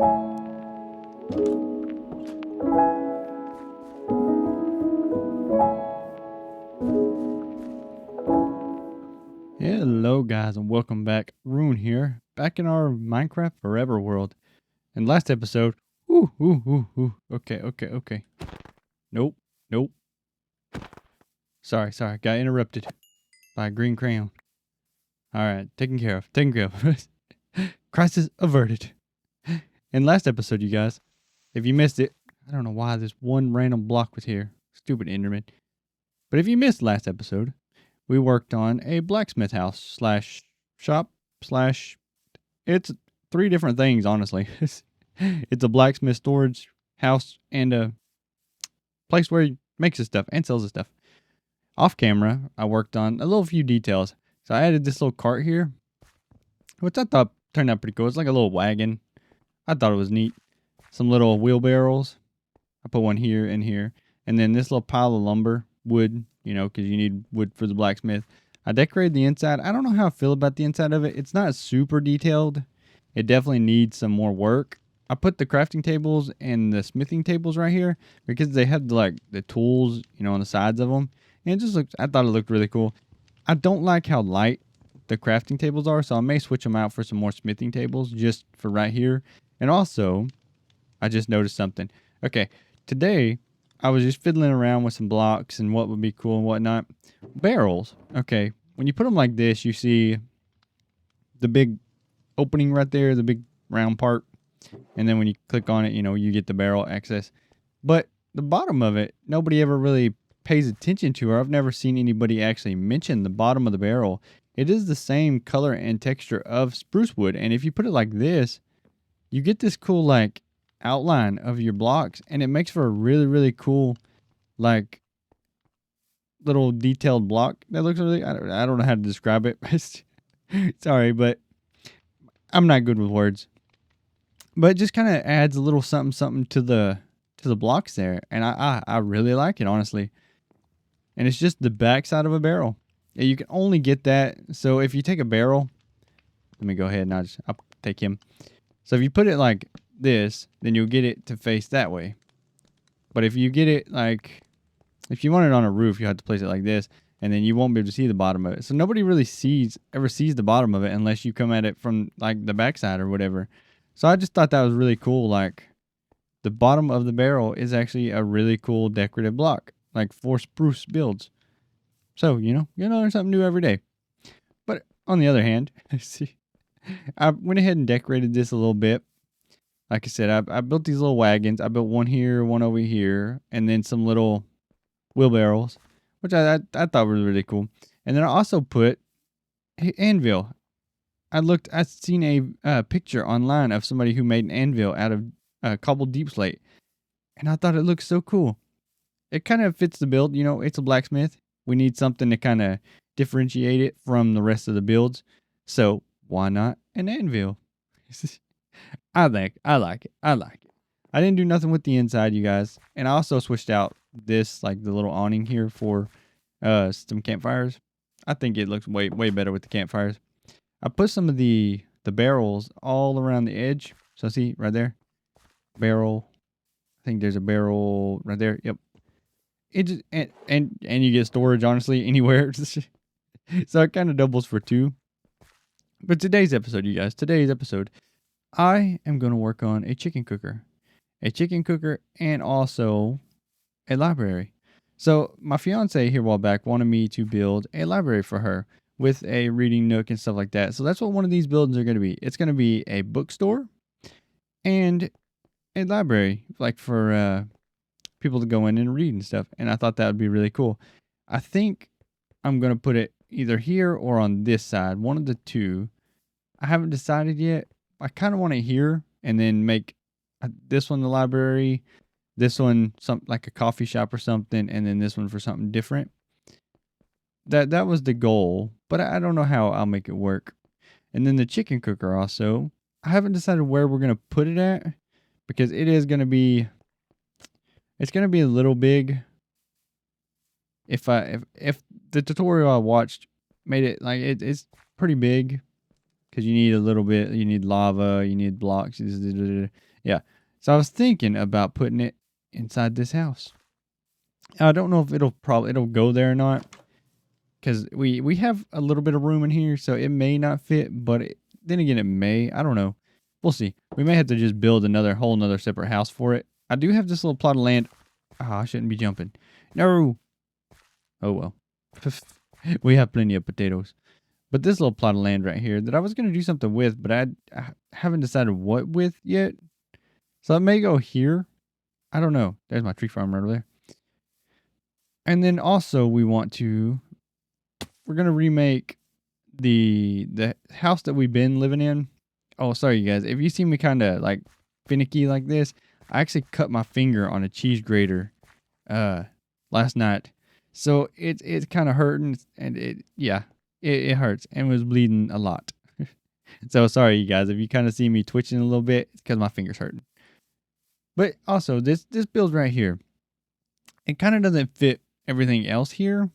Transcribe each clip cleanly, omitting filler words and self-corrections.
Hello guys and welcome back. Rune here, back in our Minecraft Forever world. And last episode, okay. Nope, nope. Sorry, got interrupted by a green crayon. Alright, taken care of. Crisis averted. In last episode, you guys, if you missed it, I don't know why this one random block was here. Stupid Enderman. But if you missed last episode, we worked on a blacksmith house slash shop slash. It's three different things, honestly. It's a blacksmith storage house and a place where he makes his stuff and sells his stuff. Off camera, I worked on a little few details. So I added this little cart here, which I thought turned out pretty cool. It's like a little wagon. I thought it was neat. Some little wheelbarrows. I put one here and here. And then this little pile of lumber, wood, because you need wood for the blacksmith. I decorated the inside. I don't know how I feel about the inside of it. It's not super detailed. It definitely needs some more work. I put the crafting tables and the smithing tables right here because they have the tools, on the sides of them. And it just I thought it looked really cool. I don't like how light the crafting tables are, so I may switch them out for some more smithing tables just for right here. And also, I just noticed something. Okay, today I was just fiddling around with some blocks and what would be cool and whatnot. Barrels. Okay, when you put them like this, you see the big opening right there, the big round part. And then when you click on it, you get the barrel access. But the bottom of it, nobody ever really pays attention to, or I've never seen anybody actually mention the bottom of the barrel. It is the same color and texture of spruce wood. And if you put it like this, you get this cool outline of your blocks, and it makes for a really, really cool little detailed block that looks really, I don't know how to describe it. Sorry, but I'm not good with words. But it just kind of adds a little something to the blocks there, and I really like it, honestly. And it's just the backside of a barrel. Yeah, you can only get that. So if you take a barrel, let me go ahead and I'll take him. So if you put it like this, then you'll get it to face that way. But if you get it if you want it on a roof, you have to place it like this, and then you won't be able to see the bottom of it. So nobody really ever sees the bottom of it unless you come at it from the backside or whatever. So I just thought that was really cool. The bottom of the barrel is actually a really cool decorative block, for spruce builds. So, you learn something new every day. But on the other hand, I went ahead and decorated this a little bit. Like I said, I built these little wagons. I built one here, one over here, and then some little wheelbarrows, which I thought was really cool. And then I also put anvil. I'd seen a picture online of somebody who made an anvil out of cobbled deep slate, and I thought it looked so cool. It kind of fits the build. It's a blacksmith. We need something to kind of differentiate it from the rest of the builds. So why not an anvil? I like it. I didn't do nothing with the inside, you guys. And I also switched out this, the little awning here for some campfires. I think it looks way better with the campfires. I put some of the barrels all around the edge. So see right there, barrel. I think there's a barrel right there. Yep. It just and you get storage, honestly, anywhere. So it kind of doubles for two. But today's episode, you guys, I am going to work on a chicken cooker, and also a library. So my fiance here a while back wanted me to build a library for her with a reading nook and stuff like that. So that's what one of these buildings are going to be. It's going to be a bookstore and a library, for people to go in and read and stuff. And I thought that would be really cool. I think I'm going to put it either here or on this side, one of the two. I haven't decided yet. I kind of want it here and then make this one the library, this one something like a coffee shop or something, and then this one for something different. That was the goal, but I don't know how I'll make it work. And then the chicken cooker also, I haven't decided where we're going to put it at because it's going to be a little big. If the tutorial I watched made it it's pretty big. because you need a little bit. You need lava. You need blocks. Yeah. So I was thinking about putting it inside this house. I don't know if it'll go there or not, because we have a little bit of room in here, so it may not fit. But then again, it may. I don't know. We'll see. We may have to just build another separate house for it. I do have this little plot of land. I shouldn't be jumping. No. Oh well. We have plenty of potatoes. But this little plot of land right here that I was going to do something with, but I haven't decided what with yet. So it may go here. I don't know. There's my tree farm right over there. And then also we're going to remake the house that we've been living in. Oh, sorry you guys. If you see me kind of like finicky like this, I actually cut my finger on a cheese grater last night. So it's kind of hurting, and it hurts and was bleeding a lot. So sorry you guys if you kind of see me twitching a little bit. It's because my finger's hurting. But also this build right here, it kind of doesn't fit everything else here.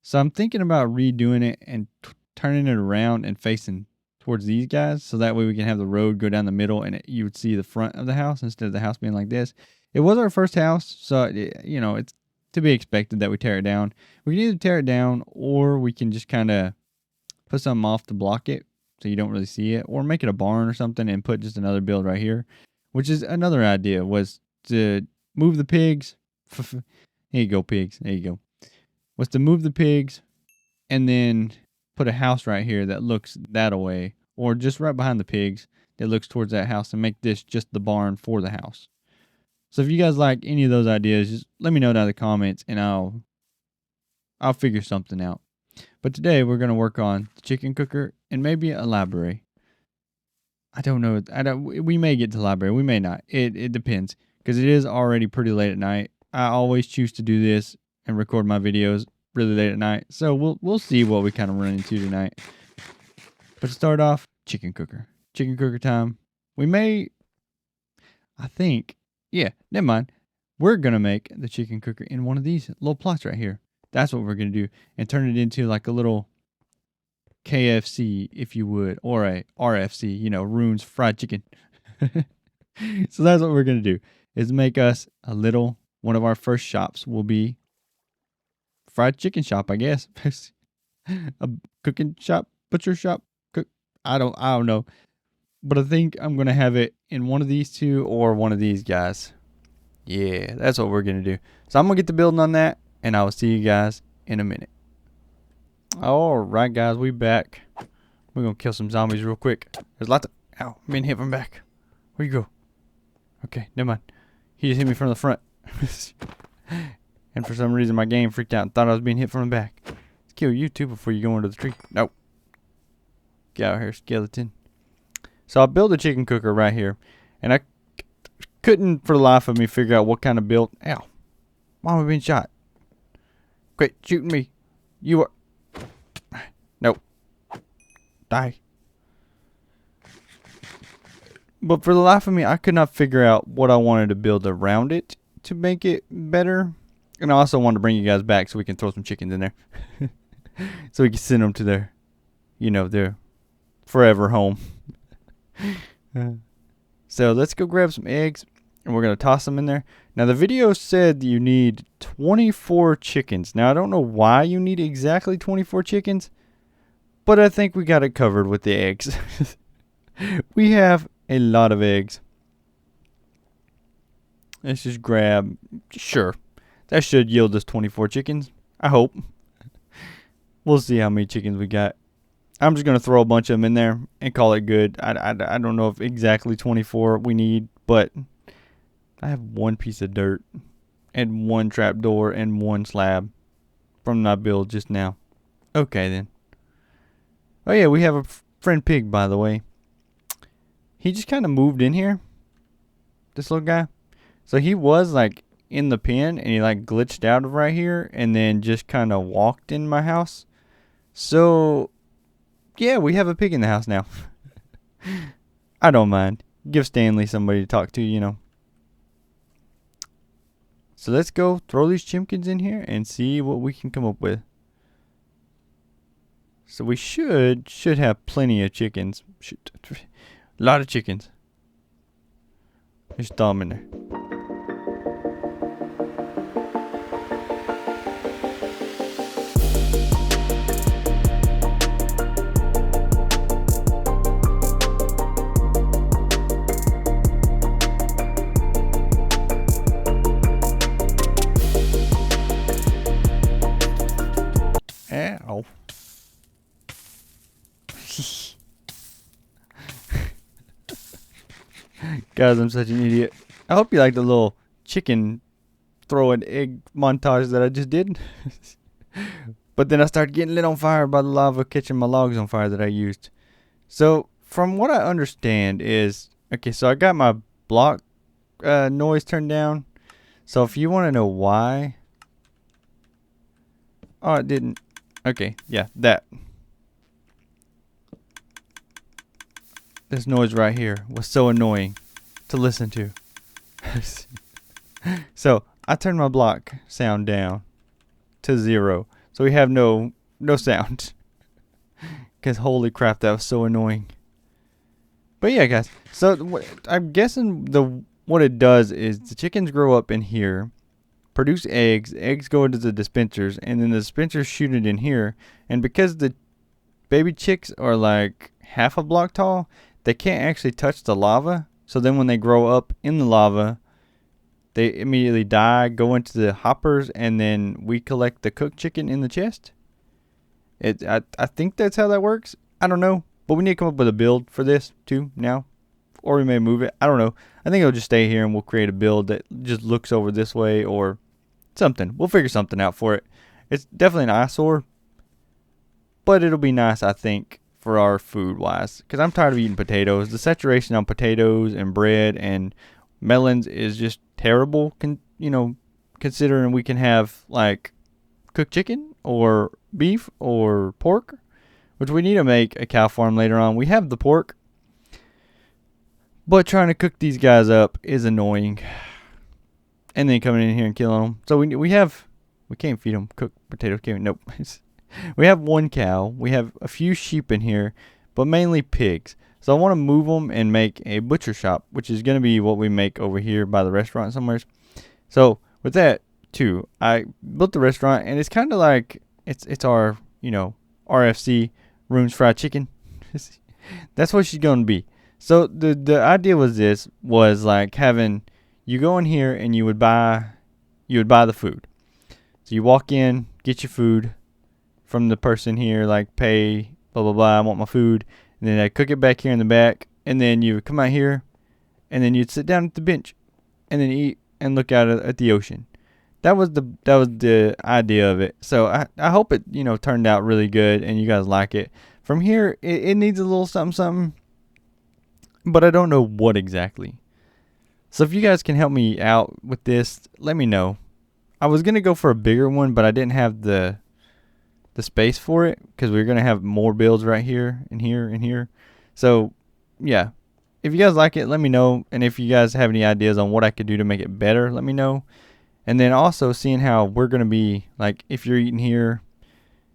So I'm thinking about redoing it and turning it around and facing towards these guys, so that way we can have the road go down the middle and you would see the front of the house instead of the house being like this. It was our first house, so it's to be expected that we tear it down. We can either tear it down, or we can just kind of put something off to block it so you don't really see it, or make it a barn or something and put just another build right here, which is another idea, was to move the pigs. Here you go, pigs. There you go. Was to move the pigs and then put a house right here that looks that away, or just right behind the pigs that looks towards that house, and make this just the barn for the house. So if you guys like any of those ideas, just let me know down in the comments and I'll figure something out. But today we're going to work on the chicken cooker and maybe a library. I don't know. We may get to the library. We may not. It depends, because it is already pretty late at night. I always choose to do this and record my videos really late at night. So we'll see what we kind of run into tonight. But to start off, chicken cooker. Chicken cooker time. Never mind. We're going to make the chicken cooker in one of these little plots right here. That's what we're going to do. And turn it into like a little KFC, if you would, or a RFC, Rune's fried chicken. So that's what we're going to do, is make us one of our first shops will be fried chicken shop, I guess. A cooking shop, butcher shop, I don't know. But I think I'm going to have it in one of these two or one of these guys. Yeah, that's what we're going to do. So I'm going to get to building on that, and I will see you guys in a minute. All right, guys, we back. We're going to kill some zombies real quick. There's lots of... Ow, I'm being hit from back. Where you go? Okay, never mind. He just hit me from the front. And for some reason, my game freaked out and thought I was being hit from the back. Let's kill you, too, before you go into the tree. Nope. Get out here, skeleton. So I built a chicken cooker right here. And I couldn't, for the life of me, figure out what kind of build... Ow. Why am I being shot? Quit shooting me. You are... Nope. Die. But for the life of me, I could not figure out what I wanted to build around it to make it better. And I also wanted to bring you guys back so we can throw some chickens in there. So we can send them to their forever home. So let's go grab some eggs, and we're going to toss them in there. Now the video said you need 24 chickens. Now I don't know why you need exactly 24 chickens, but I think we got it covered with the eggs. We have a lot of eggs. Let's just grab, sure, that should yield us 24 chickens. I hope. We'll see how many chickens we got. I'm just going to throw a bunch of them in there and call it good. I don't know if exactly 24 we need, but I have one piece of dirt and one trapdoor and one slab from my build just now. Okay, then. Oh, yeah, we have a friend pig, by the way. He just kind of moved in here, this little guy. So he was, like, in the pen, and he, like, glitched out of right here and then just kind of walked in my house. So... yeah, we have a pig in the house now. I don't mind. Give Stanley somebody to talk to, So let's go throw these chimkins in here and see what we can come up with. So we should have plenty of chickens. A lot of chickens. Just throw them in there. Ow. Guys, I'm such an idiot. I hope you like the little chicken throwing egg montage that I just did. But then I started getting lit on fire by the lava catching my logs on fire that I used. So, from what I understand is... Okay, so I got my block noise turned down. So, if you want to know why... Oh, it didn't. Okay, yeah, that. This noise right here was so annoying to listen to. So I turned my block sound down to 0, so we have no sound. Cause holy crap, that was so annoying. But yeah, guys. So I'm guessing what it does is the chickens grow up in here, produce eggs. Eggs go into the dispensers, and then the dispensers shoot it in here. And because the baby chicks are like half a block tall, they can't actually touch the lava. So then when they grow up in the lava, they immediately die, go into the hoppers, and then we collect the cooked chicken in the chest. I think that's how that works. I don't know. But we need to come up with a build for this too now. Or we may move it. I don't know. I think it'll just stay here and we'll create a build that just looks over this way or something. We'll figure something out for it. It's definitely an eyesore. But it'll be nice, I think, for our food wise, because I'm tired of eating potatoes. The saturation on potatoes and bread and melons is just terrible. Considering we can have like cooked chicken or beef or pork, which we need to make a cow farm later on. We have the pork, but trying to cook these guys up is annoying. And then coming in here and killing them. So we can't feed them cooked potatoes. Nope. We have one cow. We have a few sheep in here, but mainly pigs. So I want to move them and make a butcher shop, which is going to be what we make over here by the restaurant somewhere. So with that too, I built the restaurant, and it's kind of like it's our RFC Rune's Fried Chicken. That's what she's going to be. So the idea was like having you go in here and you would buy the food. So you walk in, get your food from the person here, like pay, blah, blah, blah, I want my food. And then I cook it back here in the back. And then you would come out here, and then you'd sit down at the bench and then eat and look out at the ocean. That was the idea of it. So I hope it, turned out really good and you guys like it. From here, it needs a little something, but I don't know what exactly. So if you guys can help me out with this, let me know. I was going to go for a bigger one, but I didn't have the space for it because we're going to have more builds right here and here and here. So yeah, if you guys like it, let me know. And if you guys have any ideas on what I could do to make it better, let me know. And then also seeing how we're going to be, like if you're eating here,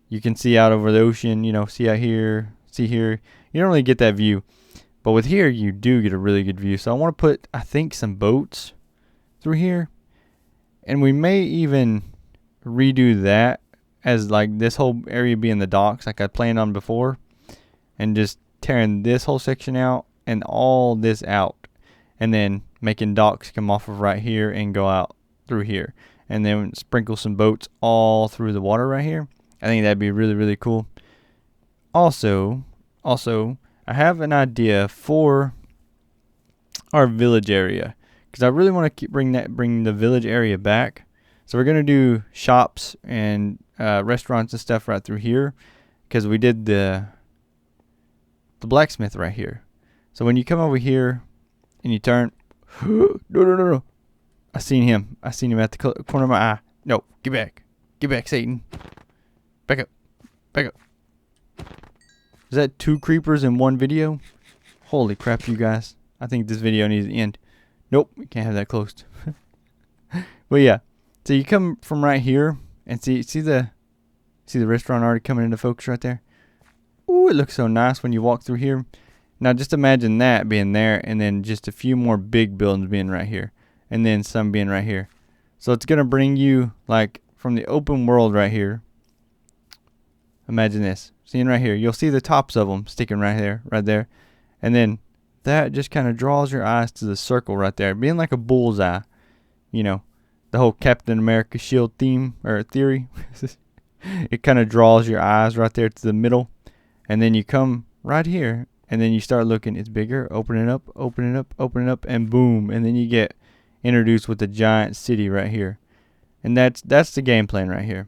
you can see out over the ocean, see out here, see here. You don't really get that view. But with here, you do get a really good view. So I want to put, I think, some boats through here. And we may even redo that as like this whole area being the docks like I planned on before. And just tearing this whole section out and all this out. And then making docks come off of right here and go out through here. And then sprinkle some boats all through the water right here. I think that'd be really, really cool. Also, I have an idea for our village area. Because I really want to bring the village area back. So we're going to do shops and restaurants and stuff right through here. Because we did the blacksmith right here. So when you come over here and you turn... No. I seen him at the corner of my eye. No, get back. Get back, Satan. Back up. Is that 2 creepers in one video? Holy crap, you guys. I think this video needs to end. Nope, we can't have that closed. But yeah, so you come from right here and see the restaurant already coming into focus right there. Ooh, it looks so nice when you walk through here. Now just imagine that being there, and then just a few more big buildings being right here, and then some being right here. So it's gonna bring you like from the open world right here. Imagine this, seeing right here. You'll see the tops of them sticking right there, and then that just kind of draws your eyes to the circle right there, being like a bullseye. You know, the whole Captain America shield theme or theory. It kind of draws your eyes right there to the middle, and then you come right here, and then you start looking. It's bigger, opening up, and boom, and then you get introduced with the giant city right here. And that's the game plan right here.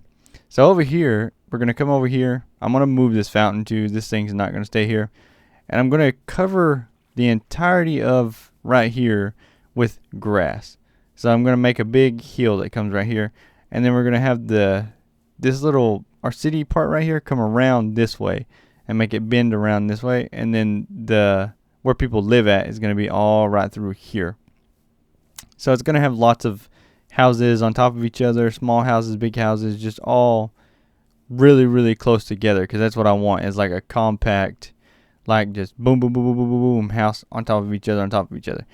So over here, we're going to come over here. I'm going to move this fountain too. This thing's not going to stay here. And I'm going to cover the entirety of right here with grass. So I'm going to make a big hill that comes right here. And then we're going to have this little, our city part right here come around this way and make it bend around this way. And then where people live at is going to be all right through here. So it's going to have lots of houses on top of each other, small houses, big houses, just all really, really close together, because that's what I want, is like a compact, like just boom, boom, boom, boom, boom, boom, boom, house on top of each other, on top of each other.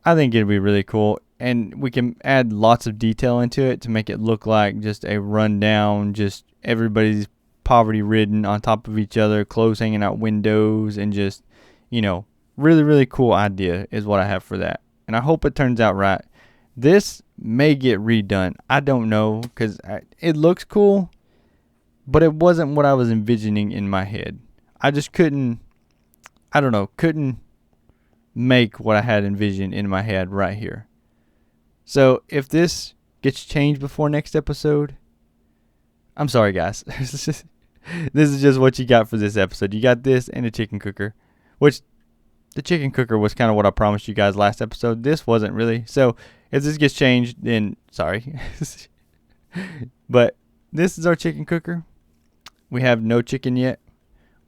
I think it'd be really cool, and we can add lots of detail into it to make it look like just a rundown, just everybody's poverty ridden on top of each other, clothes hanging out windows, and just, you know, really, really cool idea is what I have for that. And I hope it turns out right. This may get redone. I don't know, because it looks cool, but it wasn't what I was envisioning in my head. I just couldn't make what I had envisioned in my head right here. So if this gets changed before next episode, I'm sorry, guys. This is just what you got for this episode. You got this and a chicken cooker, which the chicken cooker was kind of what I promised you guys last episode. This wasn't really. So if this gets changed, then sorry. But this is our chicken cooker. We have no chicken yet.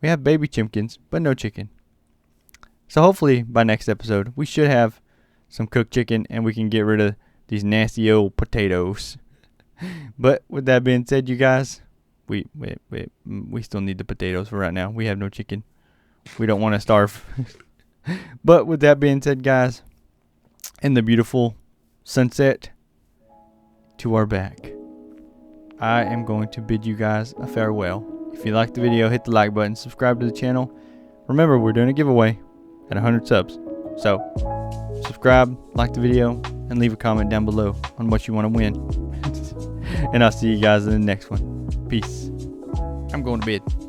We have baby chimkins, but no chicken. So hopefully by next episode, we should have some cooked chicken, and we can get rid of these nasty old potatoes. But with that being said, you guys, we still need the potatoes for right now. We have no chicken. We don't want to starve. But with that being said, guys, in the beautiful sunset to our back, I am going to bid you guys a farewell. If you liked the video, hit the like button, subscribe to the channel. Remember, we're doing a giveaway at 100 subs. So subscribe, like the video, and leave a comment down below on what you want to win. And I'll see you guys in the next one. Peace. I'm going to bed.